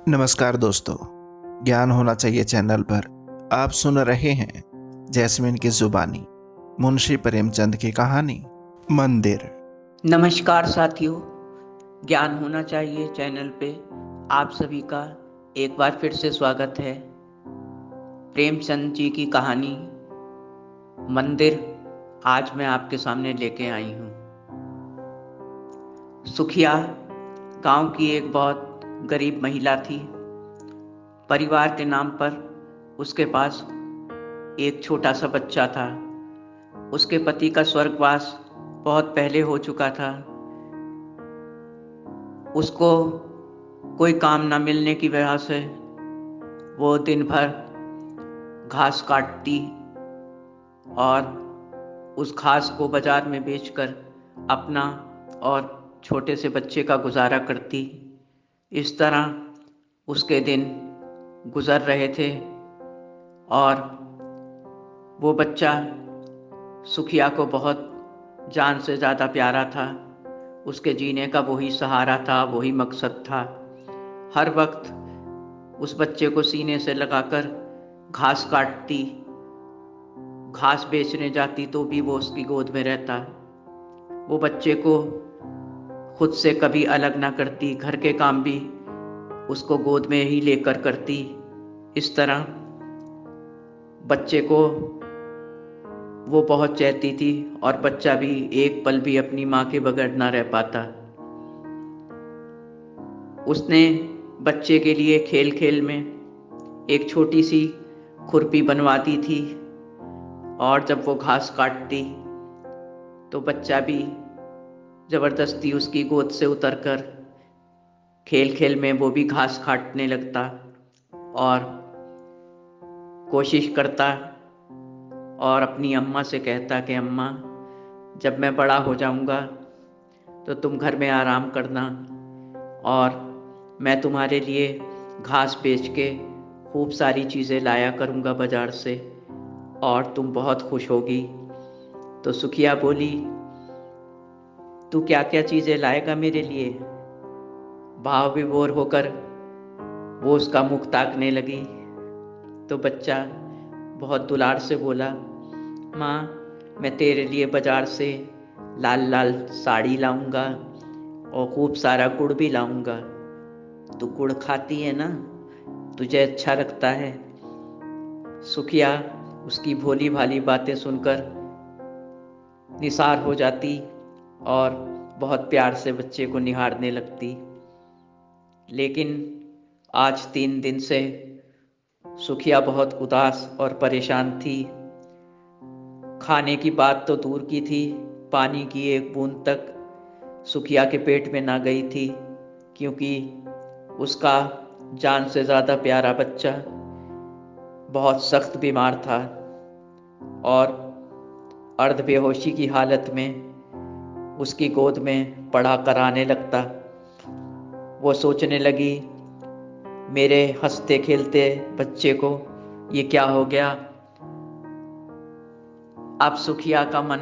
नमस्कार दोस्तों, ज्ञान होना चाहिए चैनल पर आप सुन रहे हैं जैस्मिन की जुबानी, मुंशी प्रेमचंद की कहानी मंदिर। नमस्कार साथियों, ज्ञान होना चाहिए चैनल पे आप सभी का एक बार फिर से स्वागत है। प्रेमचंद जी की कहानी मंदिर आज मैं आपके सामने लेके आई हूँ। सुखिया गांव की एक बहुत गरीब महिला थी। परिवार के नाम पर उसके पास एक छोटा सा बच्चा था। उसके पति का स्वर्गवास बहुत पहले हो चुका था। उसको कोई काम न मिलने की वजह से वो दिन भर घास काटती और उस घास को बाजार में बेचकर अपना और छोटे से बच्चे का गुजारा करती। इस तरह उसके दिन गुजर रहे थे और वो बच्चा सुखिया को बहुत जान से ज़्यादा प्यारा था। उसके जीने का वही सहारा था, वही मकसद था। हर वक्त उस बच्चे को सीने से लगाकर घास काटती, घास बेचने जाती तो भी वो उसकी गोद में रहता। वो बच्चे को खुद से कभी अलग ना करती, घर के काम भी उसको गोद में ही लेकर करती। इस तरह बच्चे को वो बहुत चाहती थी और बच्चा भी एक पल भी अपनी माँ के बगैर ना रह पाता। उसने बच्चे के लिए खेल खेल में एक छोटी सी खुरपी बनवा दी थी और जब वो घास काटती तो बच्चा भी जबरदस्ती उसकी गोद से उतरकर खेल खेल में वो भी घास काटने लगता और कोशिश करता और अपनी अम्मा से कहता कि अम्मा, जब मैं बड़ा हो जाऊंगा तो तुम घर में आराम करना और मैं तुम्हारे लिए घास बेच के खूब सारी चीज़ें लाया करूंगा बाजार से और तुम बहुत खुश होगी। तो सुखिया बोली, तू क्या क्या चीज़ें लाएगा मेरे लिए? भाव विभोर होकर वो उसका मुख ताकने लगी। तो बच्चा बहुत दुलार से बोला, माँ, मैं तेरे लिए बाजार से लाल लाल साड़ी लाऊंगा और खूब सारा गुड़ भी लाऊंगा। तू गुड़ खाती है ना, तुझे अच्छा लगता है। सुखिया उसकी भोली भाली बातें सुनकर निसार हो जाती और बहुत प्यार से बच्चे को निहारने लगती। लेकिन आज 3 दिन से सुखिया बहुत उदास और परेशान थी। खाने की बात तो दूर की थी, पानी की एक बूंद तक सुखिया के पेट में ना गई थी, क्योंकि उसका जान से ज़्यादा प्यारा बच्चा बहुत सख्त बीमार था और अर्ध बेहोशी की हालत में उसकी गोद में पड़ा कराने लगता। वो सोचने लगी, मेरे हंसते खेलते बच्चे को ये क्या हो गया। अब सुखिया का मन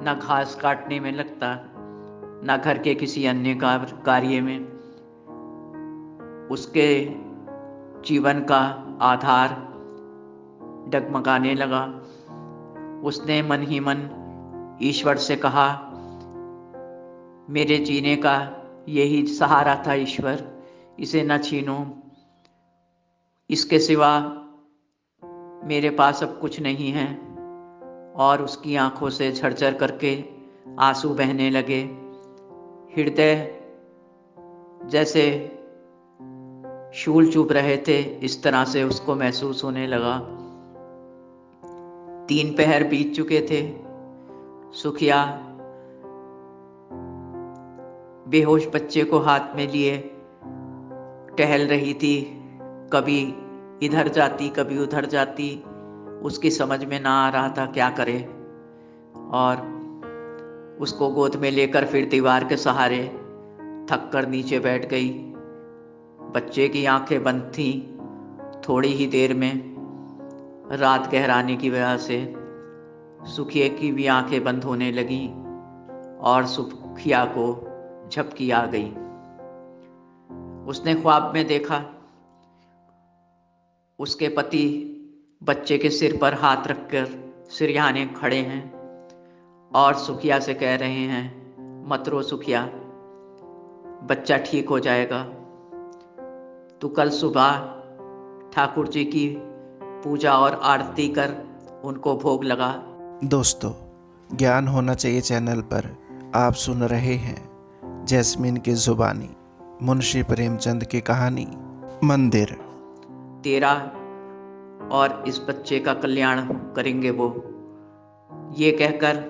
न घास काटने में लगता, न घर के किसी अन्य कार्य में। उसके जीवन का आधार डगमगाने लगा। उसने मन ही मन ईश्वर से कहा, मेरे जीने का यही सहारा था ईश्वर, इसे न छीनो। इसके सिवा मेरे पास अब कुछ नहीं है। और उसकी आंखों से झरझर करके आंसू बहने लगे। हृदय जैसे शूल चुभ रहे थे, इस तरह से उसको महसूस होने लगा। 3 पहर बीत चुके थे। सुखिया बेहोश बच्चे को हाथ में लिए टहल रही थी। कभी इधर जाती, कभी उधर जाती। उसकी समझ में ना आ रहा था क्या करे और उसको गोद में लेकर फिर दीवार के सहारे थक कर नीचे बैठ गई। बच्चे की आंखें बंद थीं। थोड़ी ही देर में रात गहराने की वजह से सुखिया की भी आंखें बंद होने लगी और सुखिया को झपकी आ गई। उसने ख्वाब में देखा उसके पति बच्चे के सिर पर हाथ रखकर सिरहाने खड़े हैं और सुखिया से कह रहे हैं, मत रो सुखिया, बच्चा ठीक हो जाएगा। तू कल सुबह ठाकुर जी की पूजा और आरती कर उनको भोग लगा। दोस्तों, ज्ञान होना चाहिए चैनल पर आप सुन रहे हैं जैस्मीन की जुबानी मुंशी प्रेमचंद की कहानी मंदिर। तेरा और इस बच्चे का कल्याण करेंगे वो, ये कहकर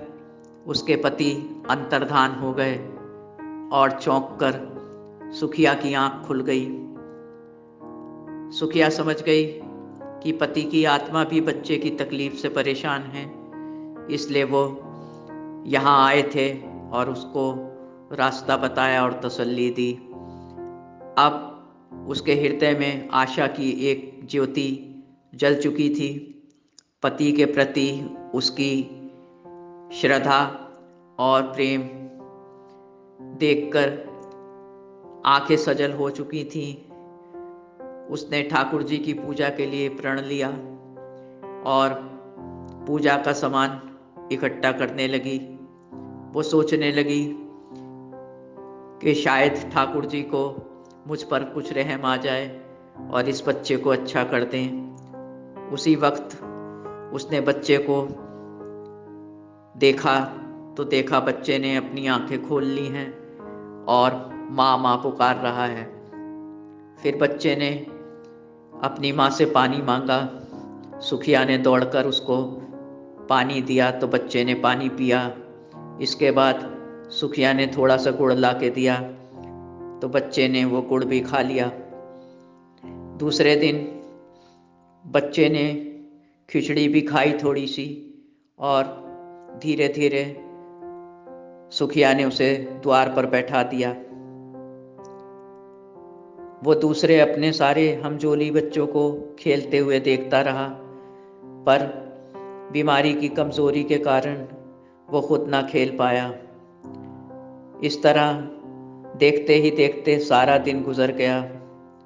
उसके पति अंतर्धान हो गए और चौंक कर सुखिया की आंख खुल गई। सुखिया समझ गई कि पति की आत्मा भी बच्चे की तकलीफ से परेशान है, इसलिए वो यहाँ आए थे और उसको रास्ता बताया और तसल्ली दी। अब उसके हृदय में आशा की एक ज्योति जल चुकी थी। पति के प्रति उसकी श्रद्धा और प्रेम देखकर आंखें सजल हो चुकी थीं। उसने ठाकुर जी की पूजा के लिए प्रण लिया और पूजा का सामान इकट्ठा करने लगी। वो सोचने लगी कि शायद ठाकुर जी को मुझ पर कुछ रहम आ जाए और इस बच्चे को अच्छा कर दें। उसी वक्त उसने बच्चे को देखा तो देखा बच्चे ने अपनी आंखें खोल ली हैं और माँ माँ पुकार रहा है। फिर बच्चे ने अपनी माँ से पानी मांगा। सुखिया ने दौड़कर उसको पानी दिया तो बच्चे ने पानी पिया। इसके बाद सुखिया ने थोड़ा सा गुड़ ला के दिया तो बच्चे ने वो गुड़ भी खा लिया। दूसरे दिन बच्चे ने खिचड़ी भी खाई थोड़ी सी और धीरे धीरे सुखिया ने उसे द्वार पर बैठा दिया। वो दूसरे अपने सारे हमजोली बच्चों को खेलते हुए देखता रहा, पर बीमारी की कमजोरी के कारण वो खुद ना खेल पाया। इस तरह देखते ही देखते सारा दिन गुजर गया।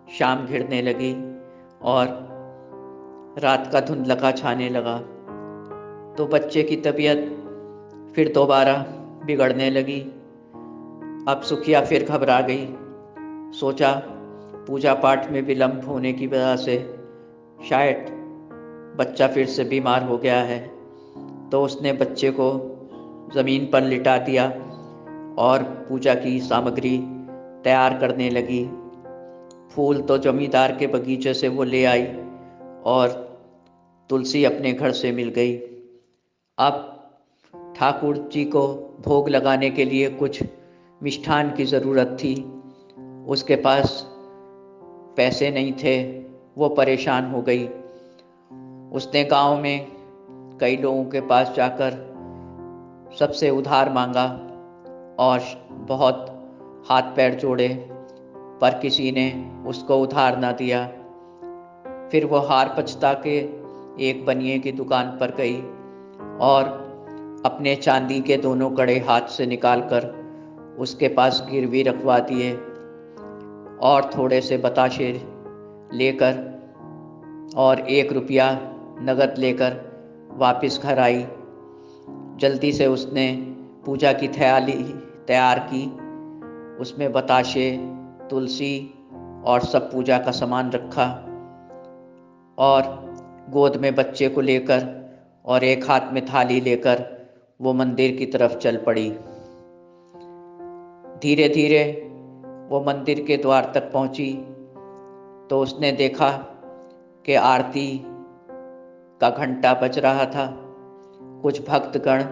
शाम घिरने लगी और रात का धुंधलका छाने लगा तो बच्चे की तबीयत फिर दोबारा बिगड़ने लगी। अब सुखिया फिर घबरा गई। सोचा पूजा पाठ में विलंब होने की वजह से शायद बच्चा फिर से बीमार हो गया है। तो उसने बच्चे को ज़मीन पर लिटा दिया और पूजा की सामग्री तैयार करने लगी। फूल तो जमींदार के बगीचे से वो ले आई और तुलसी अपने घर से मिल गई। अब ठाकुर जी को भोग लगाने के लिए कुछ मिष्ठान की ज़रूरत थी। उसके पास पैसे नहीं थे। वो परेशान हो गई। उसने गांव में कई लोगों के पास जाकर सबसे उधार मांगा और बहुत हाथ पैर जोड़े, पर किसी ने उसको उधार ना दिया। फिर वो हार पछता के एक बनिए की दुकान पर गई और अपने चांदी के दोनों कड़े हाथ से निकालकर उसके पास गिरवी रखवा दिए और थोड़े से बताशे लेकर और 1 रुपया नगद लेकर वापस घर आई। जल्दी से उसने पूजा की थैली तैयार की। उसमें बताशे, तुलसी और सब पूजा का सामान रखा और गोद में बच्चे को लेकर और एक हाथ में थाली लेकर वो मंदिर की तरफ चल पड़ी। धीरे धीरे वो मंदिर के द्वार तक पहुंची तो उसने देखा कि आरती का घंटा बज रहा था। कुछ भक्तगण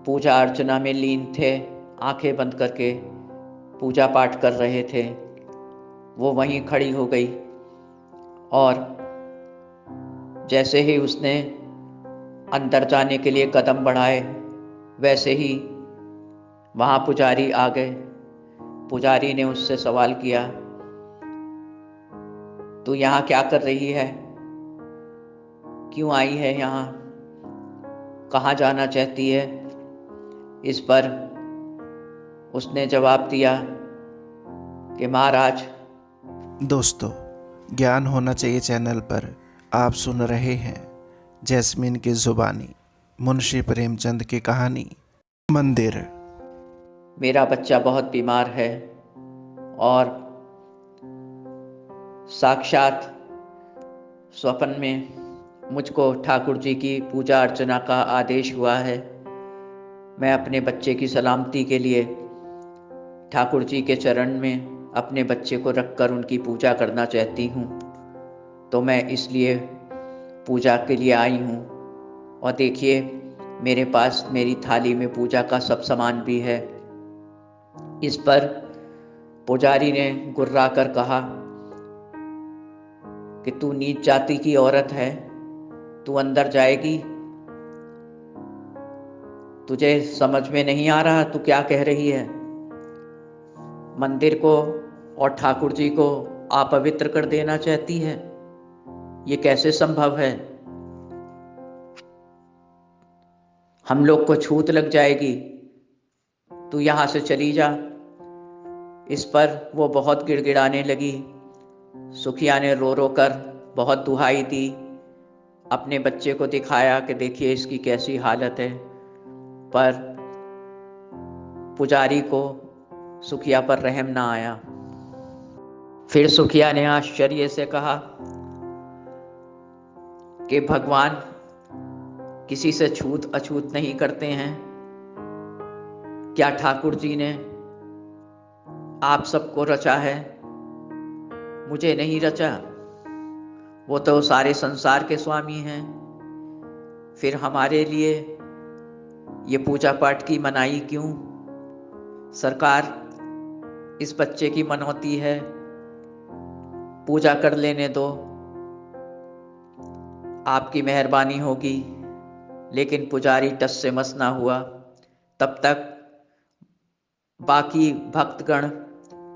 पूजा अर्चना में लीन थे, आंखें बंद करके पूजा पाठ कर रहे थे। वो वहीं खड़ी हो गई और जैसे ही उसने अंदर जाने के लिए कदम बढ़ाए, वैसे ही वहाँ पुजारी आ गए। पुजारी ने उससे सवाल किया, तू यहाँ क्या कर रही है? क्यों आई है यहाँ? कहाँ जाना चाहती है? इस पर उसने जवाब दिया कि महाराज। दोस्तों, ज्ञान होना चाहिए चैनल पर आप सुन रहे हैं जैस्मीन की जुबानी, मुंशी प्रेमचंद की कहानी। मंदिर। मेरा बच्चा बहुत बीमार है और साक्षात स्वप्न में मुझको ठाकुर जी की पूजा अर्चना का आदेश हुआ है। मैं अपने बच्चे की सलामती के लिए ठाकुर जी के चरण में अपने बच्चे को रखकर उनकी पूजा करना चाहती हूँ। तो मैं इसलिए पूजा के लिए आई हूँ। और देखिए, मेरे पास मेरी थाली में पूजा का सब सामान भी है। इस पर पुजारी ने गुर्रा कर कहा कि तू नीच जाति की औरत है, तू अंदर जाएगी, तुझे समझ में नहीं आ रहा तू क्या कह रही है। मंदिर को और ठाकुर जी को अपवित्र कर देना चाहती है, ये कैसे संभव है। हम लोग को छूत लग जाएगी, तू यहाँ से चली जा। इस पर वो बहुत गिड़गिड़ाने लगी। सुखिया ने रो रो कर बहुत दुहाई दी, अपने बच्चे को दिखाया कि देखिए इसकी कैसी हालत है। पर पुजारी को सुखिया पर रहम ना आया। फिर सुखिया ने आश्चर्य से कहा कि भगवान किसी से छूत अछूत नहीं करते हैं। क्या ठाकुर जी ने आप सबको रचा है, मुझे नहीं रचा? वो तो सारे संसार के स्वामी हैं। फिर हमारे लिए ये पूजा पाठ की मनाही क्यों? सरकार, इस बच्चे की मनौती है, पूजा कर लेने दो, आपकी मेहरबानी होगी। लेकिन पुजारी टस से मस ना हुआ। तब तक बाकी भक्तगण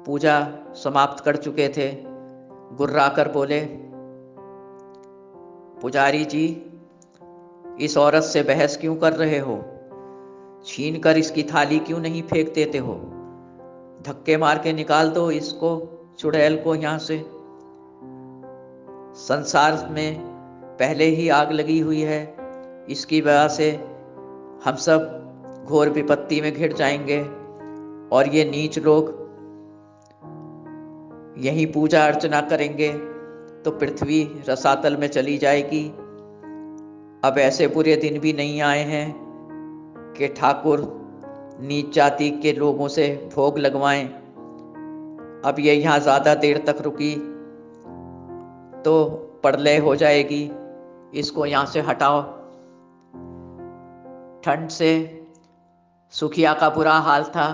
पूजा समाप्त कर चुके थे। गुर्रा कर बोले, पुजारी जी, इस औरत से बहस क्यों कर रहे हो? छीन कर इसकी थाली क्यों नहीं फेंक देते हो? धक्के मार के निकाल दो इसको, चुड़ैल को यहाँ से। संसार में पहले ही आग लगी हुई है, इसकी वजह से हम सब घोर विपत्ति में घिर जाएंगे। और ये नीच लोग यही पूजा अर्चना करेंगे तो पृथ्वी रसातल में चली जाएगी। अब ऐसे बुरे दिन भी नहीं आए हैं कि ठाकुर नीच जाति के लोगों से भोग लगवाएं। अब ये यहाँ ज्यादा देर तक रुकी तो प्रलय हो जाएगी, इसको यहाँ से हटाओ। ठंड से सुखिया का बुरा हाल था,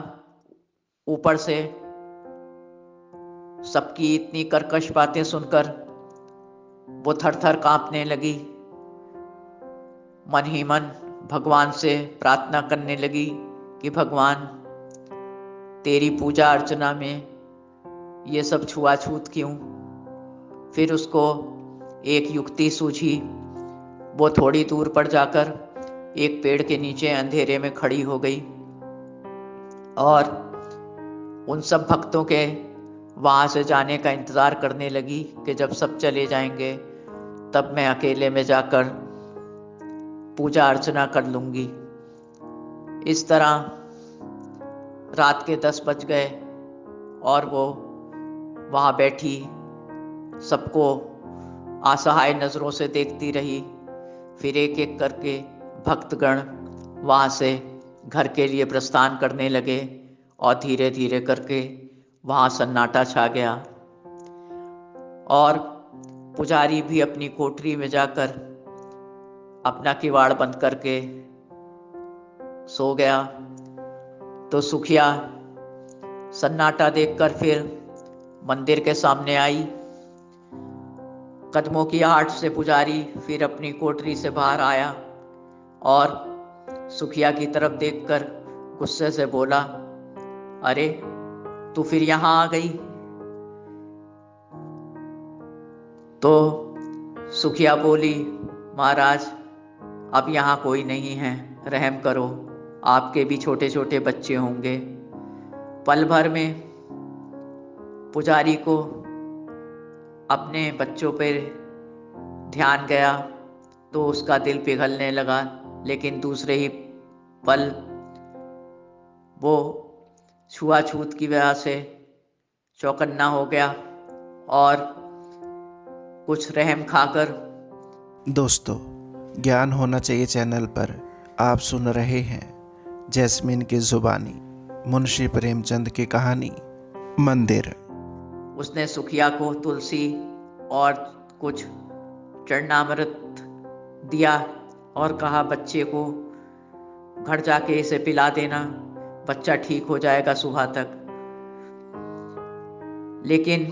ऊपर से सबकी इतनी कर्कश बातें सुनकर वो थर थर कांपने लगी। मन ही मन भगवान से प्रार्थना करने लगी कि भगवान, तेरी पूजा अर्चना में ये सब छुआछूत क्यों? फिर उसको एक युक्ति सूझी। वो थोड़ी दूर पर जाकर एक पेड़ के नीचे अंधेरे में खड़ी हो गई और उन सब भक्तों के वहां से जाने का इंतजार करने लगी कि जब सब चले जाएंगे तब मैं अकेले में जाकर पूजा अर्चना कर लूंगी। इस तरह रात के 10 बज गए और वो वहाँ बैठी सबको असहाय नजरों से देखती रही। फिर एक एक करके भक्तगण वहाँ से घर के लिए प्रस्थान करने लगे और धीरे धीरे करके वहाँ सन्नाटा छा गया। और पुजारी भी अपनी कोठरी में जाकर अपना किवाड़ बंद करके सो गया। तो सुखिया सन्नाटा देखकर फिर मंदिर के सामने आई। कदमों की आहट से पुजारी फिर अपनी कोठरी से बाहर आया और सुखिया की तरफ देखकर गुस्से से बोला, अरे तू फिर यहाँ आ गई? तो सुखिया बोली, महाराज, अब यहाँ कोई नहीं है, रहम करो, आपके भी छोटे छोटे बच्चे होंगे। पल भर में पुजारी को अपने बच्चों पर ध्यान गया तो उसका दिल पिघलने लगा, लेकिन दूसरे ही पल वो छुआछूत की वजह से चौकन्ना हो गया और कुछ रहम खाकर। दोस्तों, ज्ञान होना चाहिए चैनल पर आप सुन रहे हैं जैस्मीन की जुबानी, मुंशी प्रेमचंद की कहानी मंदिर। उसने सुखिया को तुलसी और कुछ चरणामृत दिया और कहा, बच्चे को घर जाके इसे पिला देना, बच्चा ठीक हो जाएगा सुबह तक। लेकिन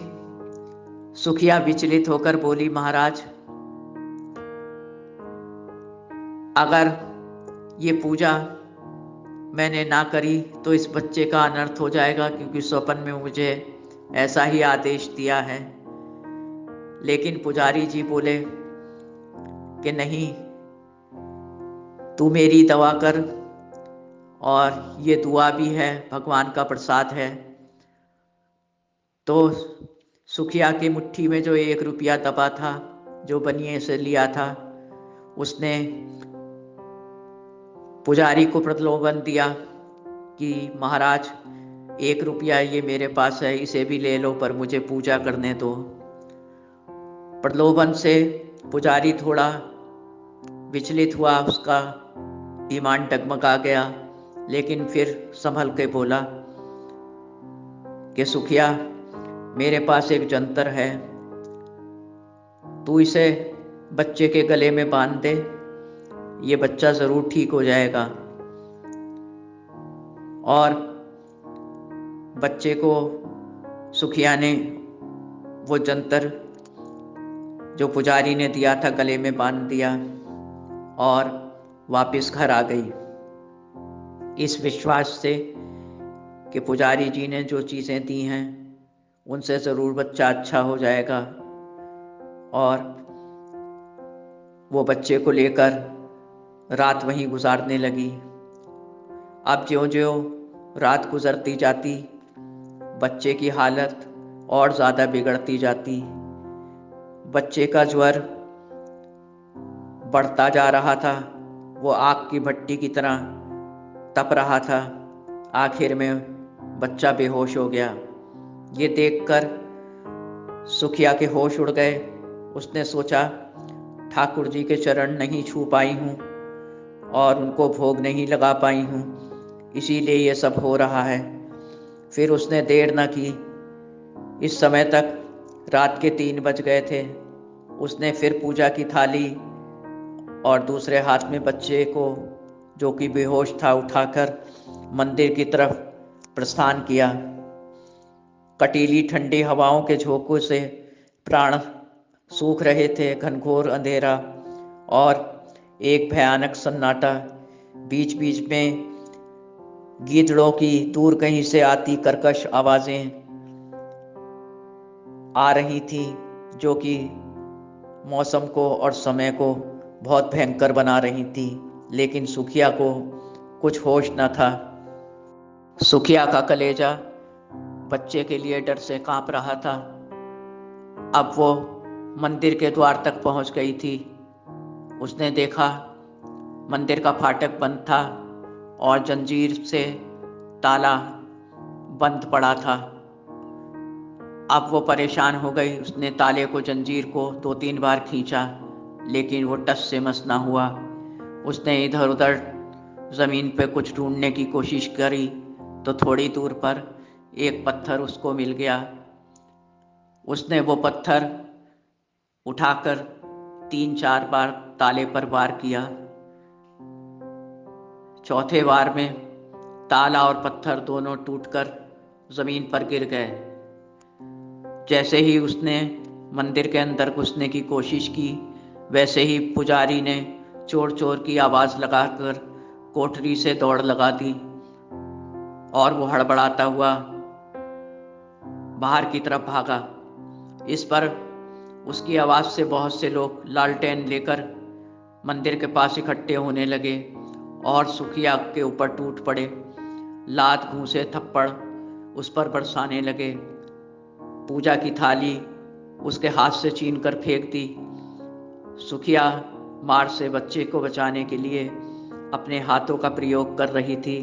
सुखिया विचलित होकर बोली, महाराज, अगर ये पूजा मैंने ना करी तो इस बच्चे का अनर्थ हो जाएगा, क्योंकि स्वप्न में मुझे ऐसा ही आदेश दिया है। लेकिन पुजारी जी बोले कि नहीं, तू मेरी दवा कर, और ये दुआ भी है, भगवान का प्रसाद है। तो सुखिया की मुट्ठी में जो 1 रुपया दबा था, जो बनिए से लिया था, उसने पुजारी को प्रलोभन दिया कि महाराज, 1 रुपया ये मेरे पास है, इसे भी ले लो, पर मुझे पूजा करने दो। प्रलोभन से पुजारी थोड़ा विचलित हुआ, उसका ईमान डगमगा गया, लेकिन फिर संभल के बोला कि सुखिया, मेरे पास एक जंतर है, तू इसे बच्चे के गले में बांध दे, ये बच्चा जरूर ठीक हो जाएगा। और बच्चे को सुखिया ने वो जंतर जो पुजारी ने दिया था गले में बांध दिया और वापस घर आ गई, इस विश्वास से कि पुजारी जी ने जो चीज़ें दी हैं उनसे ज़रूर बच्चा अच्छा हो जाएगा। और वो बच्चे को लेकर रात वहीं गुजारने लगी। अब ज्यों-ज्यों रात गुजरती जाती, बच्चे की हालत और ज़्यादा बिगड़ती जाती। बच्चे का ज्वर बढ़ता जा रहा था, वो आग की भट्टी की तरह तप रहा था। आखिर में बच्चा बेहोश हो गया। ये देखकर सुखिया के होश उड़ गए। उसने सोचा, ठाकुर जी के चरण नहीं छू पाई हूँ और उनको भोग नहीं लगा पाई हूँ, इसीलिए ये सब हो रहा है। फिर उसने देर न की। इस समय तक रात के 3 बज गए थे। उसने फिर पूजा की थाली और दूसरे हाथ में बच्चे को, जो कि बेहोश था, उठाकर मंदिर की तरफ प्रस्थान किया। कटीली ठंडी हवाओं के झोंकों से प्राण सूख रहे थे। घनघोर अंधेरा और एक भयानक सन्नाटा। बीच बीच में गीदड़ों की दूर कहीं से आती कर्कश आवाजें आ रही थी, जो कि मौसम को और समय को बहुत भयंकर बना रही थी। लेकिन सुखिया को कुछ होश न था। सुखिया का कलेजा बच्चे के लिए डर से कांप रहा था। अब वो मंदिर के द्वार तक पहुंच गई थी। उसने देखा मंदिर का फाटक बंद था और जंजीर से ताला बंद पड़ा था। अब वो परेशान हो गई। उसने ताले को, जंजीर को 2-3 बार खींचा, लेकिन वो टस से मस ना हुआ। उसने इधर उधर ज़मीन पे कुछ ढूंढने की कोशिश करी तो थोड़ी दूर पर एक पत्थर उसको मिल गया। उसने वो पत्थर उठाकर 3-4 बार ताले पर वार किया। चौथे वार में ताला और पत्थर दोनों टूटकर ज़मीन पर गिर गए। जैसे ही उसने मंदिर के अंदर घुसने की कोशिश की, वैसे ही पुजारी ने चोर चोर की आवाज़ लगाकर कोठरी से दौड़ लगा दी और वो हड़बड़ाता हुआ बाहर की तरफ भागा। इस पर उसकी आवाज़ से बहुत से लोग लालटेन लेकर मंदिर के पास इकट्ठे होने लगे और सुखिया के ऊपर टूट पड़े। लात, घूंसे, थप्पड़ उस पर बरसाने लगे। पूजा की थाली उसके हाथ से छीन कर फेंक दी। सुखिया मार से बच्चे को बचाने के लिए अपने हाथों का प्रयोग कर रही थी,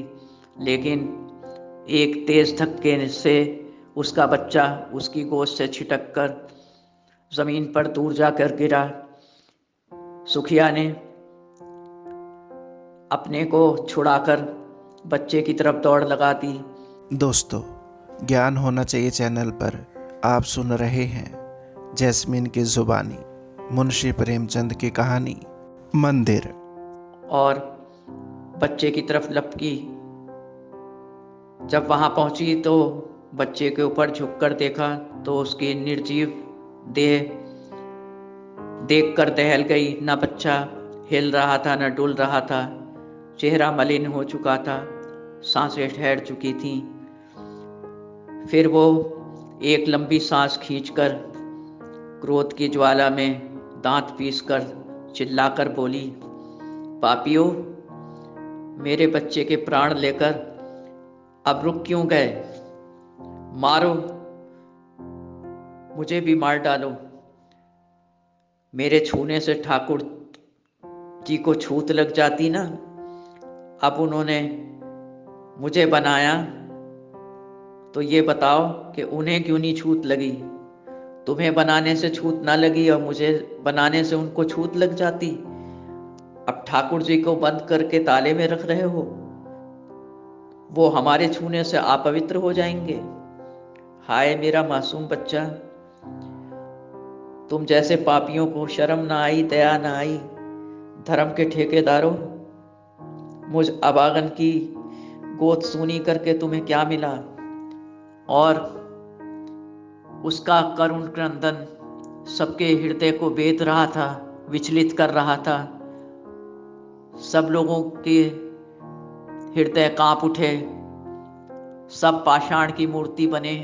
लेकिन एक तेज धक्के से उसका बच्चा उसकी गोद से छिटक कर जमीन पर दूर जाकर गिरा। सुखिया ने अपने को छुड़ाकर बच्चे की तरफ दौड़ लगा दी। दोस्तों, ज्ञान होना चाहिए चैनल पर आप सुन रहे हैं जैस्मीन की जुबानी मुंशी प्रेमचंद की कहानी मंदिर। और बच्चे की तरफ लपकी। जब वहां पहुंची तो बच्चे के ऊपर झुककर देखा तो उसकी निर्जीव देह देखकर दहल गई। न बच्चा हिल रहा था न डुल रहा था, चेहरा मलिन हो चुका था, सांसें ठहर चुकी थीं। फिर वो एक लंबी सांस खींचकर क्रोध की ज्वाला में दांत पीसकर चिल्लाकर बोली, पापियों, मेरे बच्चे के प्राण लेकर अब रुक क्यों गए? मारो, मुझे भी मार डालो। मेरे छूने से ठाकुर जी को छूत लग जाती ना। अब उन्होंने मुझे बनाया तो ये बताओ कि उन्हें क्यों नहीं छूत लगी? तुम्हें बनाने से छूत ना लगी और मुझे बनाने से उनको छूत लग जाती। अब ठाकुर जी को बंद करके ताले में रख रहे हो, वो हमारे छूने से अपवित्र हो जाएंगे। हाय मेरा मासूम बच्चा, तुम जैसे पापियों को शर्म ना आई, दया ना आई। धर्म के ठेकेदारों, मुझ अभागन की गोद सूनी करके तुम्हें क्या मिला? और उसका करुण क्रंदन सबके हृदय को बेध रहा था, विचलित कर रहा था। सब लोगों के हृदय कांप उठे। सब पाषाण की मूर्ति बने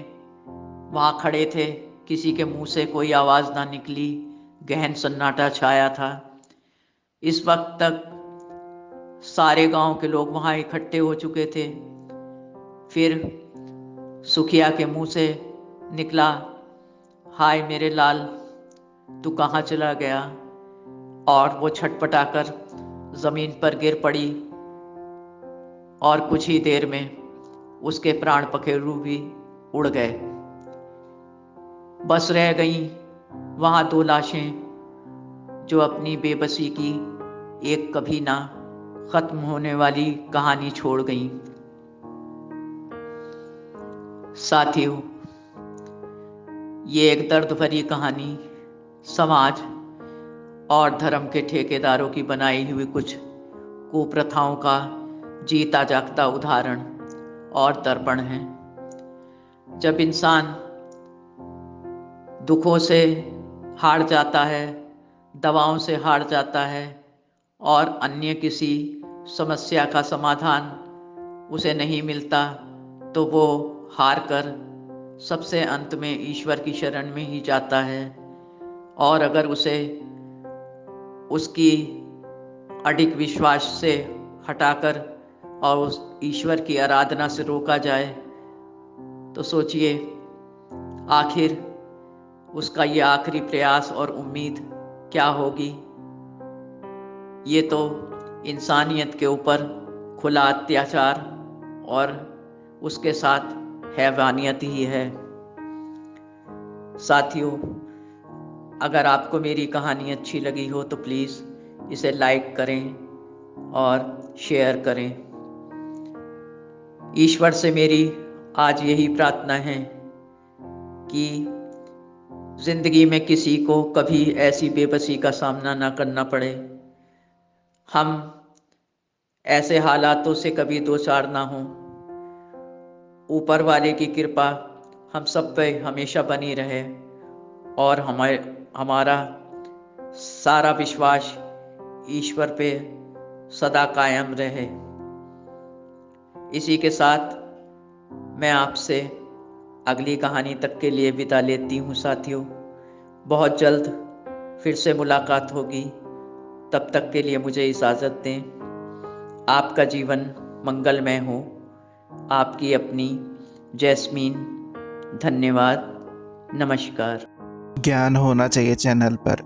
वहां खड़े थे। किसी के मुंह से कोई आवाज ना निकली। गहन सन्नाटा छाया था। इस वक्त तक सारे गांव के लोग वहां इकट्ठे हो चुके थे। फिर सुखिया के मुंह से निकला, हाय मेरे लाल, तू कहाँ चला गया? और वो छटपटाकर जमीन पर गिर पड़ी और कुछ ही देर में उसके प्राण पखेरु भी उड़ गए। बस रह गईं वहां 2 लाशें जो अपनी बेबसी की एक कभी ना खत्म होने वाली कहानी छोड़ गईं। साथियों, ये एक दर्द भरी कहानी समाज और धर्म के ठेकेदारों की बनाई हुई कुछ कुप्रथाओं का जीता जागता उदाहरण और दर्पण है। जब इंसान दुखों से हार जाता है, दवाओं से हार जाता है और अन्य किसी समस्या का समाधान उसे नहीं मिलता, तो वो हार कर सबसे अंत में ईश्वर की शरण में ही जाता है। और अगर उसे उसकी अडिग विश्वास से हटाकर और उस ईश्वर की आराधना से रोका जाए, तो सोचिए आखिर उसका ये आखिरी प्रयास और उम्मीद क्या होगी। ये तो इंसानियत के ऊपर खुला अत्याचार और उसके साथ हैवानियत ही है। साथियों, अगर आपको मेरी कहानी अच्छी लगी हो तो प्लीज़ इसे लाइक करें और शेयर करें। ईश्वर से मेरी आज यही प्रार्थना है कि जिंदगी में किसी को कभी ऐसी बेबसी का सामना ना करना पड़े। हम ऐसे हालातों से कभी दो चार ना हों। ऊपर वाले की कृपा हम सब पे हमेशा बनी रहे और हमारा सारा विश्वास ईश्वर पे सदा कायम रहे। इसी के साथ मैं आपसे अगली कहानी तक के लिए विदा लेती हूँ साथियों। बहुत जल्द फिर से मुलाकात होगी। तब तक के लिए मुझे इजाज़त दें। आपका जीवन मंगलमय हो। आपकी अपनी जैस्मीन। धन्यवाद। नमस्कार। ज्ञान होना चाहिए चैनल पर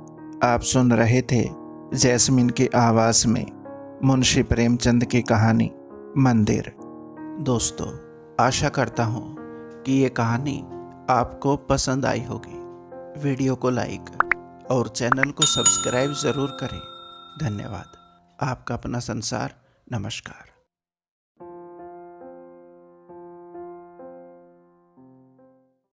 आप सुन रहे थे जैस्मिन की आवाज़ में मुंशी प्रेमचंद की कहानी मंदिर। दोस्तों, आशा करता हूँ कि ये कहानी आपको पसंद आई होगी। वीडियो को लाइक और चैनल को सब्सक्राइब ज़रूर करें। धन्यवाद। आपका अपना संसार। नमस्कार।